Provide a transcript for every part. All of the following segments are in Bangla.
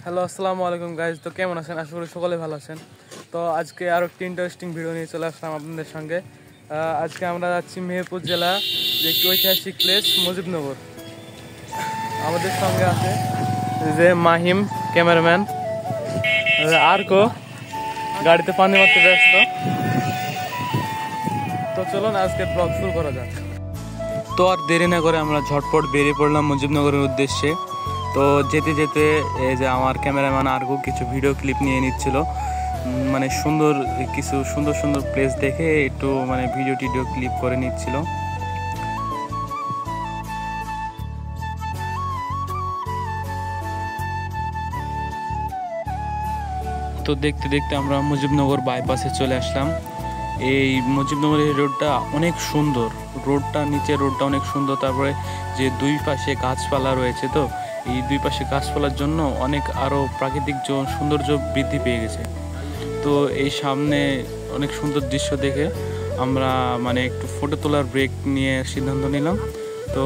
হ্যালো, আসসালামু আলাইকুম গাইজ। তো কেমন আছেন? আশা করি সকলে ভালো আছেন। তো আজকে আরও একটি ইন্টারেস্টিং ভিডিও নিয়ে চলে আসলাম আপনাদের সঙ্গে। আজকে আমরা যাচ্ছি মেহেরপুর জেলা, যে একটি ঐতিহাসিক প্লেস মুজিবনগর। আমাদের সঙ্গে আছে যে মাহিম ক্যামেরাম্যান, আরকো গাড়িতে পানি মারতে ব্যস্ত। তো চলুন আজকে ব্লগ শুরু করা যাক। তো আর দেরি না করে আমরা ঝটপট বেরিয়ে পড়লাম মুজিবনগরের উদ্দেশ্যে। তো যেতে যেতে এই যে আমার ক্যামেরাম্যান আরকো কিছু ভিডিও ক্লিপ নিয়ে নিচ্ছিল, মানে কিছু সুন্দর প্লেস দেখে একটু মানে ভিডিও ক্লিপ করে নিচ্ছিল। তো দেখতে দেখতে আমরা মুজিবনগর বাইপাসে চলে আসলাম। এই মুজিবনগরের রোডটা অনেক সুন্দর, নিচের রোডটা অনেক সুন্দর। তারপরে যে দুই পাশে গাছপালা রয়েছে, তো এই দুই পাশে গাছপালার জন্য অনেক আরও প্রাকৃতিক সৌন্দর্য বৃদ্ধি পেয়ে গেছে। তো এই সামনে অনেক সুন্দর দৃশ্য দেখে আমরা মানে একটু ফটো তোলার ব্রেক নিয়ে সিদ্ধান্ত নিলাম। তো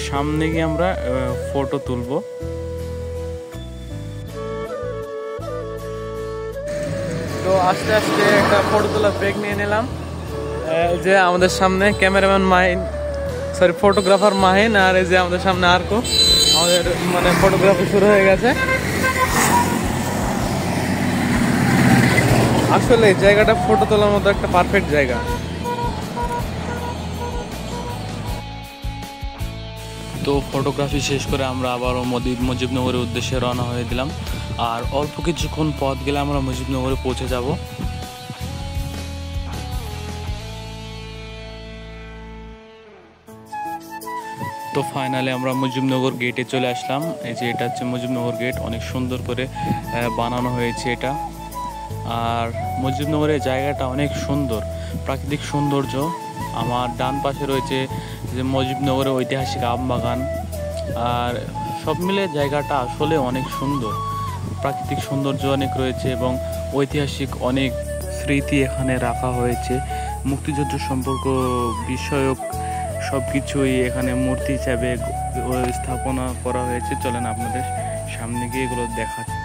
সামনে গিয়ে আমরা ফটো তুলব। তো আস্তে আস্তে একটা ফটো তোলার ব্রেক নিয়ে নিলাম। যে আমাদের সামনে ক্যামেরাম্যান মাহিন, ফটোগ্রাফার মাহিন, আর এই যে আমাদের সামনে আরকো, আমাদের মানে ফটোগ্রাফি শুরু হয়ে গেছে। আসলে এই জায়গাটা ফটো তোলার মতো একটা পারফেক্ট জায়গা। তো ফটোগ্রাফি শেষ করে আমরা আবারও মুজিবনগরের উদ্দেশ্যে রওনা হয়ে দিলাম। আর অল্প কিছুক্ষণ পথ গেলে আমরা মুজিবনগরে পৌঁছে যাব। তো ফাইনালি আমরা মুজিবনগর গেটে চলে আসলাম। এই যে এটা হচ্ছে মুজিবনগর গেট, অনেক সুন্দর করে বানানো হয়েছে এটা। আর মুজিবনগরের জায়গাটা অনেক সুন্দর, প্রাকৃতিক সৌন্দর্য। আমার ডান পাশে রয়েছে যে মুজিবনগরের ঐতিহাসিক আমবাগান। আর সব মিলে জায়গাটা আসলে অনেক সুন্দর, প্রাকৃতিক সৌন্দর্য অনেক রয়েছে এবং ঐতিহাসিক অনেক স্মৃতি এখানে রাখা হয়েছে। মুক্তিযুদ্ধ সম্পর্ক বিষয়ক সব কিছুই এখানে মূর্তি হিসাবে স্থাপনা করা হয়েছে। চলেন আপনাদের সামনে গিয়ে এগুলো দেখাচ্ছি।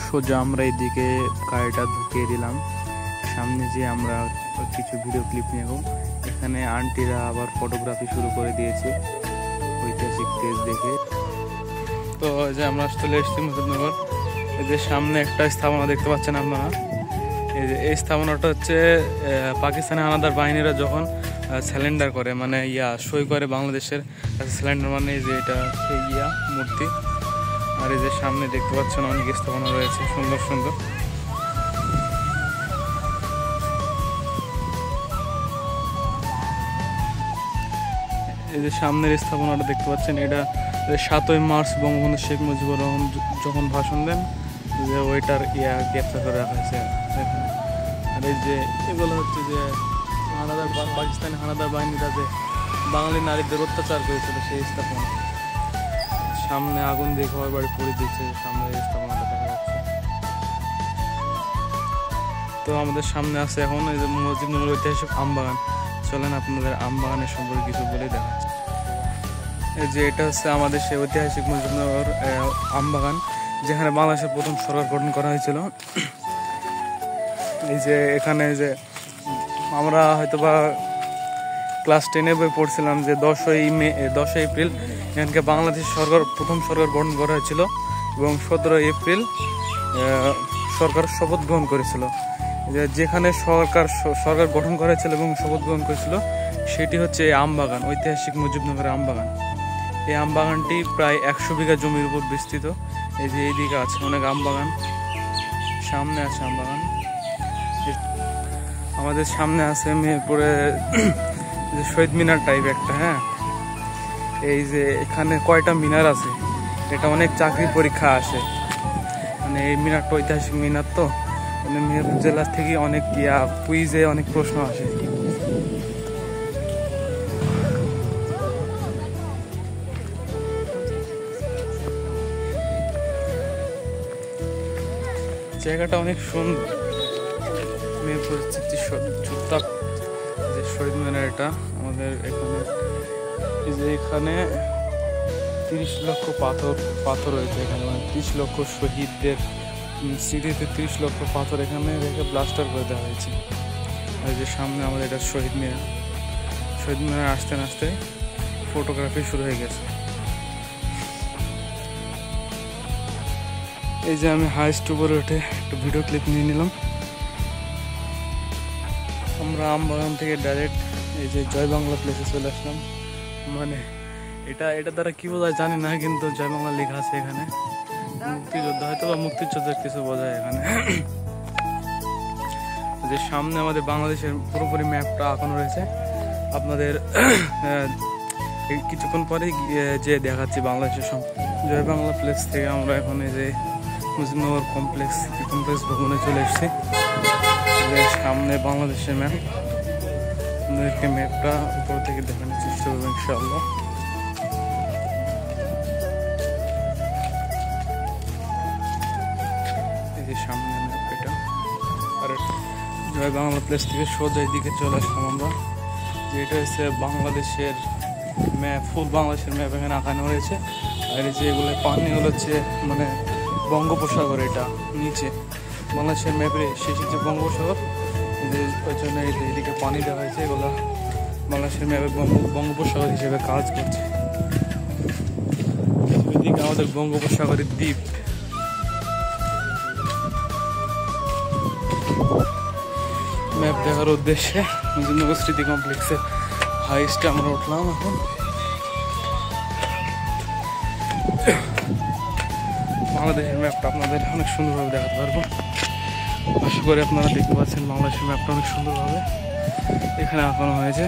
সোজা আমরা এইদিকে গাড়িটা ঢুকিয়ে দিলাম। সামনে যে আমরা কিছু ভিডিও ক্লিপ নেব। এখানে আন্টিরা আবার ফটোগ্রাফি শুরু করে দিয়েছে ঐতিহাসিক প্লেস দেখে। তো যে আমরা চলে এসেছি মুজিবনগর। এই যে সামনে একটা স্থাপনা দেখতে পাচ্ছেন আপনারা। এই স্থাপনাটা হচ্ছে পাকিস্তানি হানাদার বাহিনীরা যখন স্যালেন্ডার করে, মানে সই করে বাংলাদেশের কাছে স্যালেন্ডার, মানে যে এটা সেই মূর্তি। আর এই যে সামনে দেখতে পাচ্ছেন অনেক স্থাপনা রয়েছে সুন্দর। এই যে সামনের স্থাপনাটা দেখতে পাচ্ছেন, এটা 7ই মার্চ বঙ্গবন্ধু শেখ মুজিবুর রহমান যখন ভাষণ দেন, যে ওইটার ক্যাপচার করে রাখা হয়েছে এখানে। আর এই যে এগুলো হচ্ছে যে পাকিস্তানি হানাদার বাহিনীরা যে বাঙালি নারীদের অত্যাচার করেছিল সেই স্থাপনা। সামনে আগুন দিয়ে ঘর বাড়ি পড়ে দিচ্ছে, সামনে এই স্থাপনাটা দেখা যাচ্ছে। তো আমাদের সামনে আছে এখন এই যে মুজিবনগর ঐতিহাসিক আমবাগান। চলেন আপনাদের আমবাগানের সম্পর্কে কিছু বলে দেখাচ্ছি। এই যে এটা হচ্ছে আমাদের সেই ঐতিহাসিক মুজিবনগর আমবাগান, যেখানে বাংলাদেশের প্রথম সরকার গঠন করা হয়েছিল। এই যে এখানে যে আমরা হয়তোবা ক্লাস 10-এ বই পড়ছিলাম যে 10 এপ্রিল এখানকে বাংলাদেশ প্রথম সরকার গঠন করা হয়েছিল এবং 17 এপ্রিল সরকার শপথ গ্রহণ করেছিল। যেখানে সরকার গঠন করা হয়েছিল এবং শপথ গ্রহণ করেছিল সেটি হচ্ছে এই আমবাগান, ঐতিহাসিক মুজিবনগরের আমবাগান। এই আমবাগানটি প্রায় 100 বিঘা জমির উপর বিস্তৃত। এই যে এইদিকে আছে অনেক আমবাগান, সামনে আছে আমবাগান। আমাদের সামনে আছে মেহেরপুরে যে শহীদ মিনার টাইপ একটা। হ্যাঁ, এই যে এখানে কয়টা মিনার আছে, এটা অনেক চাকরি পরীক্ষা আসে। মানে এই মিনারটা ঐতিহাসিক মিনার, তো মানে মেহেরপুর জেলা থেকে অনেক কুইজে অনেক প্রশ্ন আসে। জায়গাটা অনেক সুন্দর। মেহেরপুর স্মৃতিসৌধ যে শহীদ মিনার, এটা আমাদের এখানে এই যে এখানে 30 লক্ষ পাথর রয়েছে এখানে, মানে 30 লক্ষ শহীদদের স্মৃতিতে 30 লক্ষ পাথর এখানে রেখে ব্লাস্টার করে দেওয়া হয়েছে। আর যে সামনে আমাদের এটা শহীদ মিনার আসতে আসতে ফটোগ্রাফি শুরু হয়ে গেছে। এই যে আমি হাইস্ট উপরে উঠে একটু ভিডিও ক্লিপ নিয়ে নিলাম। আমরা আমবাগান থেকে ডাইরেক্ট এই যে জয় বাংলা প্লেসে চলে আসলাম। মানে এটা দ্বারা কি বোঝায় জানি না, কিন্তু জয় বাংলা লেখা আছে এখানে। মুক্তিযোদ্ধা হয়তো বা মুক্তিযোদ্ধার কিছু বোঝায় এখানে। যে সামনে আমাদের বাংলাদেশের পুরোপুরি ম্যাপটা আঁকানো রয়েছে আপনাদের। কিছুক্ষণ পরে যে দেখাচ্ছি বাংলাদেশের জয় বাংলা প্লেস থেকে আমরা এখন এই যে মুজিবনগর কমপ্লেক্স ভবনে চলে এসেছি। সামনে বাংলাদেশের ম্যাপ, আপনাদেরকে ম্যাপটা উপর থেকে দেখানোর চেষ্টা করবো ইনশাআল্লাহ। এই যে সামনে ম্যাপ এটা। আর জয় বাংলা প্লেস থেকে সোজা দিকে চলে আসলাম আমরা। যে এটা হচ্ছে বাংলাদেশের ম্যাপ, ফুল বাংলাদেশের ম্যাপ এখানে আঁকানো রয়েছে। আর এই যে এগুলো পানিগুলো হচ্ছে মানে বঙ্গোপসাগর, এটা নিচে বাংলাদেশের ম্যাপের শেষে যে বঙ্গোপসাগর, যে ওই জন্য এদিকে পানি দেওয়া হয়েছে। এগুলো বাংলাদেশের ম্যাপে বঙ্গোপসাগর হিসেবে কাজ করছে। এদিকে আমাদের বঙ্গোপসাগরের দ্বীপ। ম্যাপ দেখার উদ্দেশ্যে মুজিবনগর স্মৃতি কমপ্লেক্সের হাইস্টে আমরা উঠলাম এখন। বাংলাদেশের ম্যাপটা আপনাদের অনেক সুন্দরভাবে দেখাতে পারবো। আশা করি আপনারা দেখতে পাচ্ছেন বাংলাদেশের ম্যাপটা অনেক সুন্দরভাবে এখানে আঁকানো হয়েছে।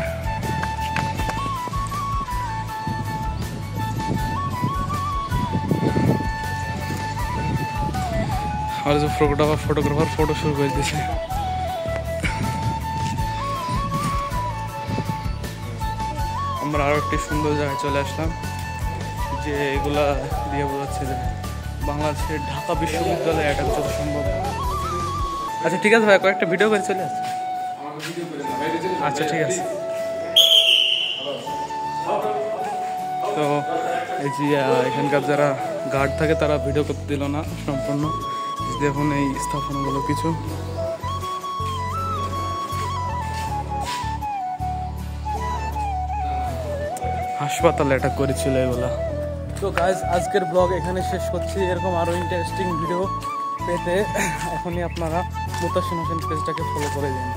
আর যে ফটোগ্রাফার ফটো শুরু করে দিয়েছে। আমরা আরো একটি সুন্দর জায়গায় চলে আসলাম, যে এগুলা দিয়ে বোঝাচ্ছে যে বাংলাদেশের ঢাকা বিশ্ববিদ্যালয় এটা যত সম্ভব। আচ্ছা ঠিক আছে ভাই, কয়েকটা ভিডিও করে চলে আসছে। আচ্ছা ঠিক আছে। তো এই যে এখানকার যারা গার্ড থাকে তারা ভিডিও করতে দিল না সম্পূর্ণ। দেখুন এই স্থাপনাগুলো কিছু। হাসপাতালে অ্যাটাক করেছিল এগুলা। তো গাইজ আজকের ব্লগ এখানে শেষ করছি। এরকম আরও ইন্টারেস্টিং ভিডিও পেতে এখনই আপনারা মুতাসিম হোসেন পেজটাকে ফলো করে দিন।